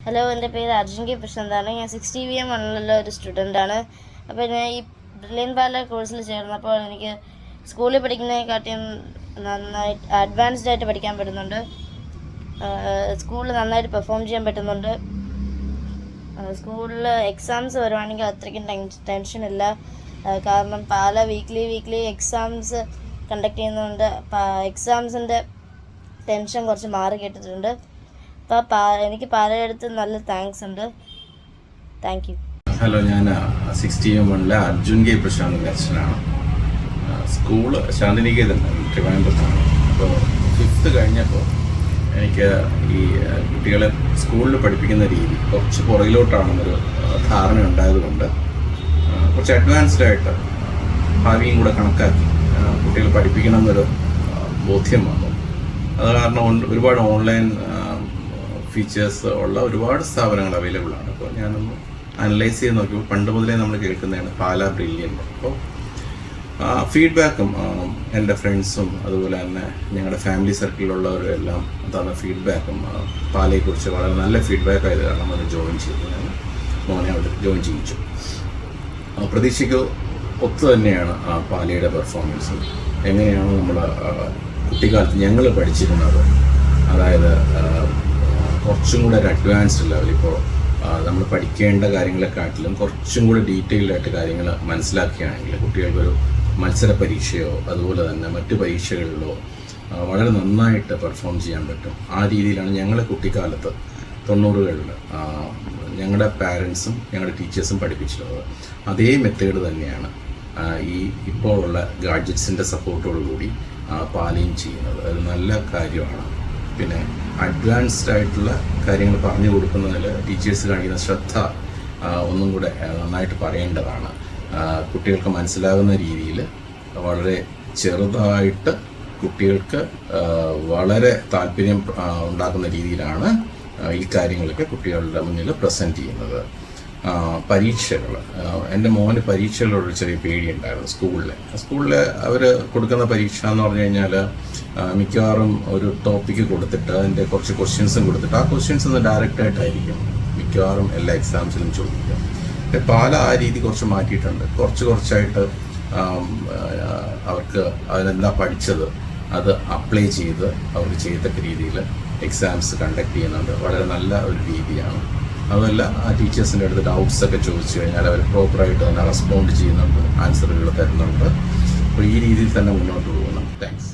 Hello, എൻ്റെ പേര് Arjun K പ്രശാന്താണ്. ഞാൻ 60VM ആണുള്ള ഒരു സ്റ്റുഡൻ്റാണ്. അപ്പോൾ ഞാൻ ഈ ബ്രില്യൻ പാല കോഴ്സിൽ ചേർന്നപ്പോൾ എനിക്ക് സ്കൂളിൽ പഠിക്കുന്നതിനെക്കാട്ടിയും നന്നായിട്ട് അഡ്വാൻസ്ഡ് ആയിട്ട് പഠിക്കാൻ പറ്റുന്നുണ്ട്. സ്കൂളിൽ നന്നായിട്ട് പെർഫോം ചെയ്യാൻ പറ്റുന്നുണ്ട്. സ്കൂളിൽ എക്സാംസ് വരുവാണെങ്കിൽ അത്രയ്ക്കും ടെൻഷനില്ല. കാരണം പാല വീക്ക്ലി എക്സാംസ് കണ്ടക്ട് ചെയ്യുന്നതുകൊണ്ട് എക്സാംസിൻ്റെ ടെൻഷൻ കുറച്ച് മാറി കിട്ടിയിട്ടുണ്ട്. അപ്പോൾ എനിക്ക് പാലയെടുത്ത് നല്ല താങ്ക്സ് ഉണ്ട്. Thank you. ഹലോ, ഞാൻ 60M അർജുൻ കെ പ്രശാന്തിൻ്റെ അച്ഛനാണ്. സ്കൂള് ശാന്തിനികേതൻ ട്രിവാൻഡ്രത്താണ്. അപ്പോൾ 5th കഴിഞ്ഞപ്പോൾ എനിക്ക് ഈ കുട്ടികളെ സ്കൂളിൽ പഠിപ്പിക്കുന്ന രീതി കുറച്ച് പുറകിലോട്ടാണെന്നൊരു ധാരണ ഉണ്ടായതുകൊണ്ട് കുറച്ച് അഡ്വാൻസ്ഡ് ആയിട്ട് ഭാവിയും കൂടെ കണക്കാക്കി കുട്ടികളെ പഠിപ്പിക്കണം എന്നൊരു ബോധ്യം വന്നു. അത് കാരണം ഒരുപാട് ഓൺലൈൻ ഫീച്ചേഴ്സ് ഉള്ള ഒരുപാട് സ്ഥാപനങ്ങൾ അവൈലബിൾ ആണ്. അപ്പോൾ ഞാനൊന്ന് അനലൈസ് ചെയ്ത് നോക്കിയപ്പോൾ പണ്ട് മുതലേ നമ്മൾ കേൾക്കുന്നതാണ് പാല ബ്രില്യൻ. അപ്പോൾ ഫീഡ്ബാക്കും എൻ്റെ ഫ്രണ്ട്സും അതുപോലെ തന്നെ ഞങ്ങളുടെ ഫാമിലി സർക്കിളിലുള്ളവരും എല്ലാം തന്ന ഫീഡ്ബാക്കും പാലയെക്കുറിച്ച് വളരെ നല്ല ഫീഡ്ബാക്ക് ആയത് കാരണം അത് ജോയിൻ ചെയ്തു. ഞാൻ മോനെ അവിടെ ജോയിൻ ചെയ്യിച്ചു. പ്രതീക്ഷയ്ക്ക് ഒത്തു തന്നെയാണ് പാലയുടെ പെർഫോമൻസ്. എങ്ങനെയാണ് നമ്മൾ കുട്ടിക്കാലത്ത് ഞങ്ങൾ പഠിച്ചിരുന്നത്, അതായത് കുറച്ചും കൂടെ ഒരു അഡ്വാൻസ്ഡ് ലെവൽ. ഇപ്പോൾ നമ്മൾ പഠിക്കേണ്ട കാര്യങ്ങളെക്കാട്ടിലും കുറച്ചും കൂടെ ഡീറ്റെയിൽഡ് ആയിട്ട് കാര്യങ്ങൾ മനസ്സിലാക്കുകയാണെങ്കിൽ കുട്ടികൾക്കൊരു മത്സര പരീക്ഷയോ അതുപോലെ തന്നെ മറ്റു പരീക്ഷകളിലോ വളരെ നന്നായിട്ട് പെർഫോം ചെയ്യാൻ പറ്റും. ആ രീതിയിലാണ് ഞങ്ങളെ കുട്ടിക്കാലത്ത് 90കളിൽ ഞങ്ങളുടെ പാരൻസും ഞങ്ങളുടെ ടീച്ചേഴ്സും പഠിപ്പിച്ചിട്ടുള്ളത്. അതേ മെത്തേഡ് തന്നെയാണ് ഇപ്പോഴുള്ള ഗാഡ്ജറ്റ്സിൻ്റെ സപ്പോർട്ടോടുകൂടി പാലയും ചെയ്യുന്നത്. അത് നല്ല കാര്യമാണ്. പിന്നെ അഡ്വാൻസ്ഡ് ആയിട്ടുള്ള കാര്യങ്ങൾ പറഞ്ഞു കൊടുക്കുന്നതിൽ ടീച്ചേഴ്സ് കാണിക്കുന്ന ശ്രദ്ധ ഒന്നും കൂടെ നന്നായിട്ട് പറയേണ്ടതാണ്. കുട്ടികൾക്ക് മനസ്സിലാകുന്ന രീതിയിൽ വളരെ ചെറുതായിട്ട് കുട്ടികൾക്ക് വളരെ താല്പര്യം ഉണ്ടാക്കുന്ന രീതിയിലാണ് ഈ കാര്യങ്ങളൊക്കെ കുട്ടികളുടെ മുന്നിൽ പ്രസൻറ്റ് ചെയ്യുന്നത്. പരീക്ഷകൾ, എൻ്റെ മോന് പരീക്ഷകളോടൊരു ചെറിയ പേടിയുണ്ടായിരുന്നു. സ്കൂളിൽ അവർ കൊടുക്കുന്ന പരീക്ഷ എന്ന് പറഞ്ഞു കഴിഞ്ഞാൽ മിക്കവാറും ഒരു ടോപ്പിക്ക് കൊടുത്തിട്ട് അതിൻ്റെ കുറച്ച് ക്വസ്റ്റ്യൻസും കൊടുത്തിട്ട് ആ ക്വസ്റ്റ്യൻസ് ഒന്ന് ഡയറക്റ്റായിട്ടായിരിക്കും മിക്കവാറും എല്ലാ എക്സാംസിലും ചോദിക്കുക. പാല ആ രീതി കുറച്ച് മാറ്റിയിട്ടുണ്ട്. കുറച്ചായിട്ട് അവർക്ക് അതിനെന്താ പഠിച്ചത് അത് അപ്ലൈ ചെയ്ത് അവർക്ക് ചെയ്യത്തക്ക രീതിയിൽ എക്സാംസ് കണ്ടക്ട് ചെയ്യുന്നുണ്ട്. വളരെ നല്ല ഒരു രീതിയാണ്. അതല്ല, ആ ടീച്ചേഴ്സിൻ്റെ അടുത്ത് ഡൗട്ട്സൊക്കെ ചോദിച്ചു കഴിഞ്ഞാൽ അവർ പ്രോപ്പറായിട്ട് തന്നെ റെസ്പോണ്ട് ചെയ്യുന്നുണ്ട്, ആൻസറുകൾ തരുന്നുണ്ട്. അപ്പോൾ ഈ രീതിയിൽ തന്നെ മുന്നോട്ട് പോകണം. താങ്ക്സ്.